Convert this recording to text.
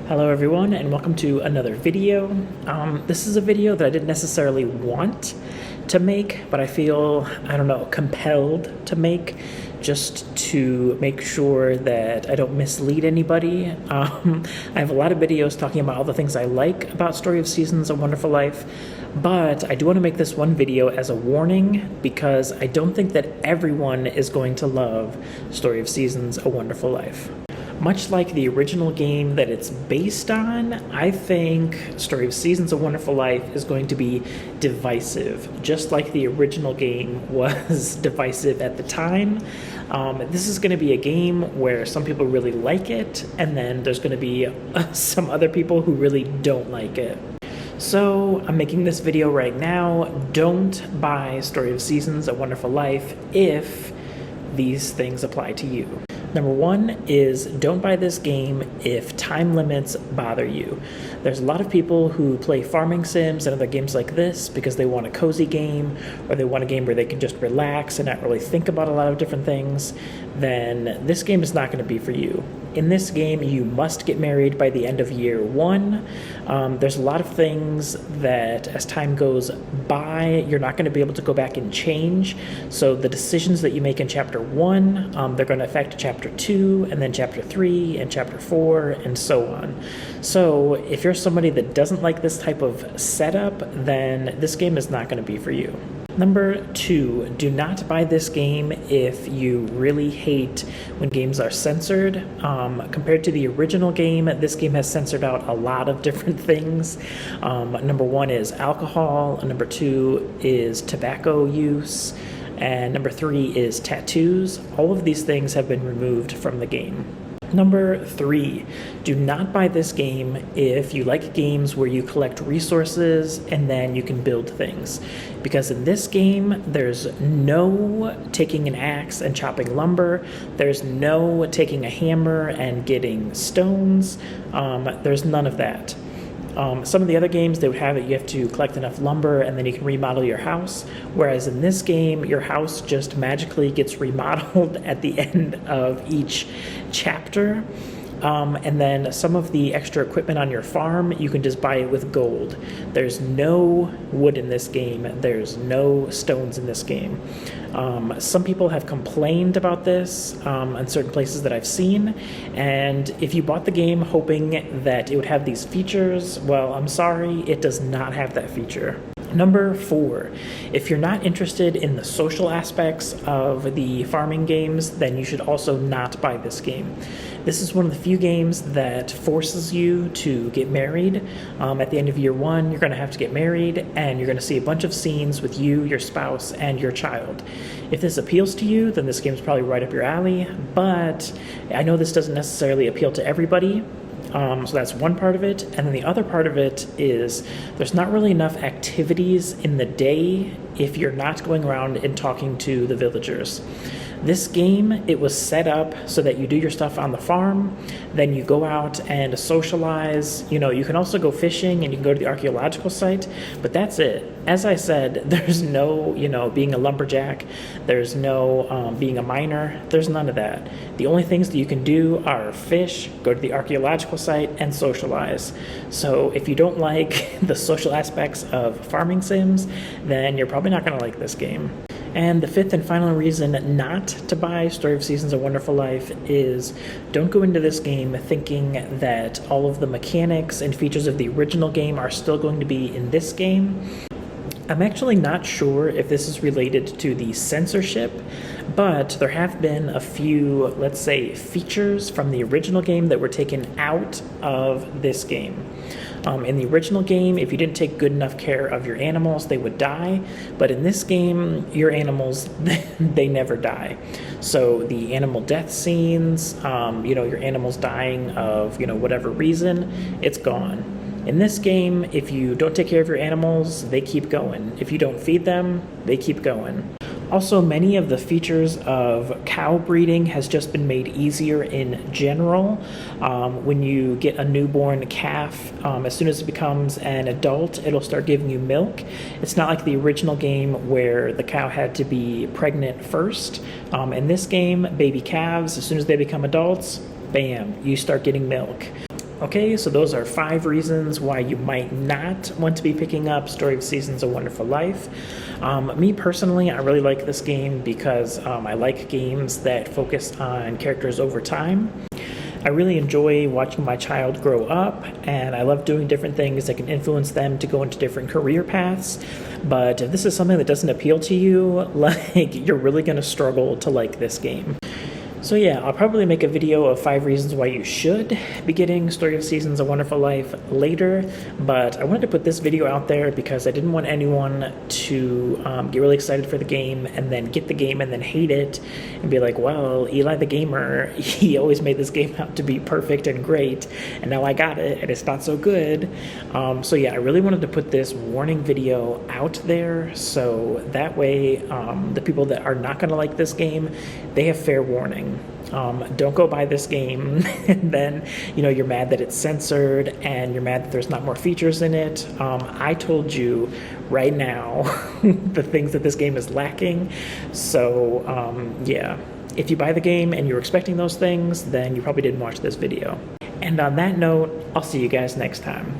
Hello everyone, and welcome to another video. This is a video that I didn't necessarily want to make, but I feel, compelled to make, just to make sure that I don't mislead anybody. I have a lot of videos talking about all the things I like about Story of Seasons: A Wonderful Life, but I do want to make this one video as a warning because I don't think that everyone is going to love Story of Seasons: A Wonderful Life. Much like the original game that it's based on, I think Story of Seasons: A Wonderful Life is going to be divisive, just like the original game was divisive at the time. This is going to be a game where some people really like it, and then there's going to be some other people who really don't like it. So I'm making this video right now. Don't buy Story of Seasons: A Wonderful Life if these things apply to you. Number one is don't buy this game if time limits bother you. There's a lot of people who play farming sims and other games like this because they want a cozy game, or they want a game where they can just relax and not really think about a lot of different things. Then this game is not going to be for you. In this game, you must get married by the end of year one. There's a lot of things that as time goes by, you're not going to be able to go back and change. So the decisions that you make in chapter one, they're going to affect chapter 2, and then chapter 3, and chapter 4, and so on. So if you're somebody that doesn't like this type of setup, then this game is not going to be for you. Number two, do not buy this game if you really hate when games are censored. Compared to the original game, this game has censored out a lot of different things. Number one is alcohol, number two is tobacco use, and number three is tattoos. All of these things have been removed from the game. Number three, do not buy this game if you like games where you collect resources and then you can build things. Because in this game, there's no taking an axe and chopping lumber. There's no taking a hammer and getting stones. There's none of that. Some of the other games, they would have it, you have to collect enough lumber and then you can remodel your house. Whereas in this game, your house just magically gets remodeled at the end of each chapter. And then some of the extra equipment on your farm, you can just buy it with gold. There's no wood in this game. There's no stones in this game. Some people have complained about this in certain places that I've seen. And if you bought the game hoping that it would have these features, well, I'm sorry, it does not have that feature. Number four, if you're not interested in the social aspects of the farming games, then you should also not buy this game. This is one of the few games that forces you to get married. At the end of year one, you're going to have to get married, and you're going to see a bunch of scenes with you, your spouse, and your child. If this appeals to you, then this game is probably right up your alley, but I know this doesn't necessarily appeal to everybody. So that's one part of it. And then the other part of it is there's not really enough activities in the day if you're not going around and talking to the villagers. This game, it was set up so that you do your stuff on the farm, then you go out and socialize. You can also go fishing and you can go to the archaeological site, but that's it. As I said, there's no, being a lumberjack, there's no being a miner, there's none of that. The only things that you can do are fish, go to the archaeological site, and socialize. So if you don't like the social aspects of farming sims, then you're probably not going to like this game. And the fifth and final reason not to buy Story of Seasons: A Wonderful Life is don't go into this game thinking that all of the mechanics and features of the original game are still going to be in this game. I'm actually not sure if this is related to the censorship, but there have been a few, let's say, features from the original game that were taken out of this game. In the original game, if you didn't take good enough care of your animals, they would die. But in this game, your animals, they never die. So the animal death scenes, your animals dying of, whatever reason, it's gone. In this game, if you don't take care of your animals, they keep going. If you don't feed them, they keep going. Also, many of the features of cow breeding has just been made easier in general. When you get a newborn calf, as soon as it becomes an adult, it'll start giving you milk. It's not like the original game where the cow had to be pregnant first. In this game, baby calves, as soon as they become adults, bam, you start getting milk. Okay, so those are 5 reasons why you might not want to be picking up Story of Seasons: A Wonderful Life. Me personally, I really like this game because I like games that focus on characters over time. I really enjoy watching my child grow up, and I love doing different things that can influence them to go into different career paths. But if this is something that doesn't appeal to you, like, you're really going to struggle to like this game. So yeah, I'll probably make a video of 5 reasons why you should be getting Story of Seasons: A Wonderful Life later, but I wanted to put this video out there because I didn't want anyone to get really excited for the game and then get the game and then hate it and be like, well, Eli the Gamer, he always made this game out to be perfect and great, and now I got it and it's not so good. So yeah, I really wanted to put this warning video out there so that way the people that are not going to like this game, they have fair warning. Don't go buy this game and then, you're mad that it's censored and you're mad that there's not more features in it. I told you right now the things that this game is lacking. So, yeah, if you buy the game and you're expecting those things, then you probably didn't watch this video. And on that note, I'll see you guys next time.